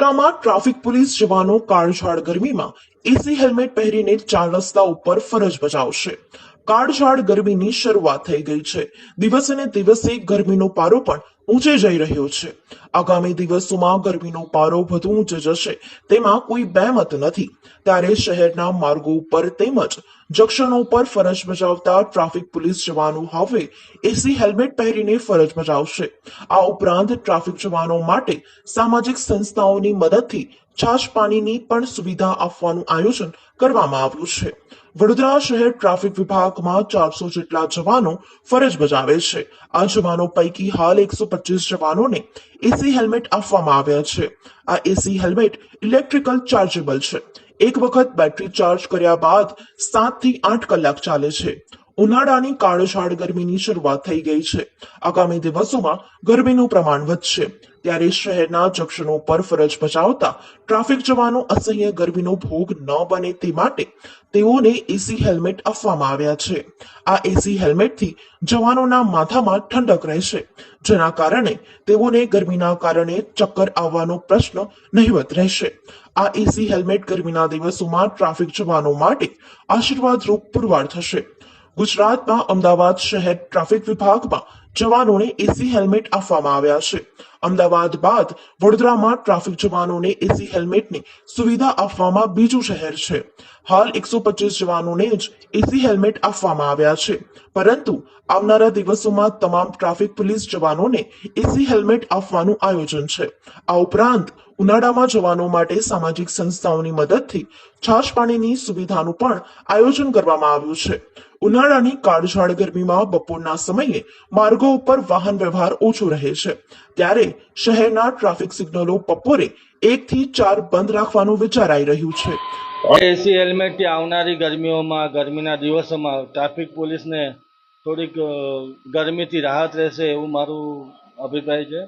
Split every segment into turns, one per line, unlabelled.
વડોદરામાં traffic police જવાનો કાળઝાળ ગરમીમાં એસી હેલ્મેટ પહેરીને 4 રસ્તા ઉપર ફરજ બજાવશે। કાળઝાળ ગરમીની શરૂઆત થઈ ગઈ છે। દિવસે ને દિવસે ગરમીનો પારો પણ ઊંચે જઈ રહ્યો છે। આગામી દિવસોમાં ગરમીનો પારો વધુ ઊંચે જશે તેમાં કોઈ બેમત નથી। ત્યારે શહેરના માર્ગો ઉપર તેમજ જંકશનો પર ફરજ બજાવતા ટ્રાફિક પોલીસ જવાનો હવે એસી હેલ્મેટ પહેરીને ફરજ બજાવશે। આ ઉપરાંત ટ્રાફિક જવાનો માટે સામાજિક સંસ્થાઓની મદદથી છાશ પાણીની પણ સુવિધા આપવાનું આયોજન કરવામાં આવ્યું છે। વડોદરા શહેર ટ્રાફિક વિભાગમાં 400 જેટલા જવાનો ફરજ બજાવે છે। આ જવાનો પૈકી હાલ 125 જવાનોને એસી હેલ્મેટ આપવામાં આવ્યા છે। આ એસી હેલ્મેટ ઇલેક્ટ્રિકલ ચાર્જેબલ છે। એક વખત બેટરી ચાર્જ કર્યા બાદ 7 થી 8 કલાક ચાલે છે। ઉનાળાની કાળઝાળ ગરમીની શરૂઆત થઈ ગઈ છે। આગામી દિવસોમાં ગરમીનું પ્રમાણ વધશે ત્યારે શહેરના જંકશનો પર ફરજ બજાવતા ટ્રાફિક જવાનો અસહ્ય ગરમીનો ભોગ ન બને તે માટે તેઓને એસી હેલ્મેટ આપવામાં આવ્યા છે। આ એસી હેલ્મેટથી જવાનોના માથામાં ઠંડક રહેશે જેના કારણે તેઓને ગરમીના કારણે ચક્કર આવવાનો પ્રશ્ન નહિવત રહેશે। આ એસી હેલ્મેટ ગરમીના દિવસોમાં ટ્રાફિક જવાનો માટે આશીર્વાદરૂપ પુરવાર થશે। ગુજરાતમાં અમદાવાદ શહેર ટ્રાફિક વિભાગમાં જવાનોને એસી હેલ્મેટ આપવામાં આવ્યા છે। અમદાવાદ બાદ વડોદરામાં ટ્રાફિક જવાનોને એસી હેલ્મેટની સુવિધા આપવામાં બીજું શહેર છે। હાલ 125 જવાનોને જ એસી હેલ્મેટ આપવામાં આવ્યા છે પરંતુ આવનારા દિવસોમાં તમામ ટ્રાફિક પોલીસ જવાનોને એસી હેલ્મેટ આપવાનું આયોજન છે। આ ઉપરાંત ઉનાળામાં જવાનો માટે સામાજિક સંસ્થાઓની મદદથી છાશ પાણીની સુવિધાનું પણ આયોજન કરવામાં આવ્યું છે। ઉનાળાની કાળઝાળ ગરમીમાં બપોરના સમયે માર્ગો ઉપર વાહન વ્યવહાર ઓછો રહે છે ત્યારે શહેરના ટ્રાફિક સિગ્નલો બપોરે 1 થી 4 બંધ રાખવાનું વિચારાઈ રહ્યું છે।
એસી હેલ્મેટથી આવનારી ગરમીના દિવસોમાં ટ્રાફિક પોલીસને થોડીક ગરમીથી રાહત રહેશે એવું મારું અભિપ્રાય છે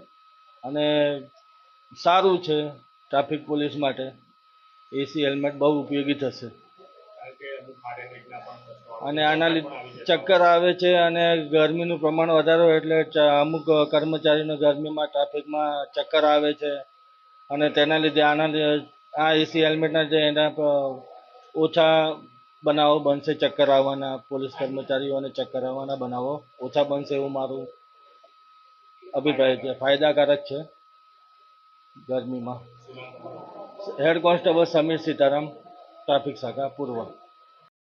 અને સારું છે ટ્રાફિક પોલીસ માટે એસી હેલ્મેટ બહુ ઉપયોગી થશે અને આના લીધે ચક્કર આવે છે અને ગરમીનું પ્રમાણ વધારે હોય એટલે અમુક કર્મચારીઓને ગરમીમાં ટ્રાફિકમાં ચક્કર આવે છે અને તેના લીધે આ એસી હેલ્મેટના જે એના ઓછા બનાવો બનશે। ચક્કર આવવાના પોલીસ કર્મચારીઓને ચક્કર આવવાના બનાવો ઓછા બનશે એવું મારું અભિપ્રાય છે। ફાયદાકારક છે ગરમીમાં। Head constable Samir Sitaram, traffic શાખા પૂર્વ।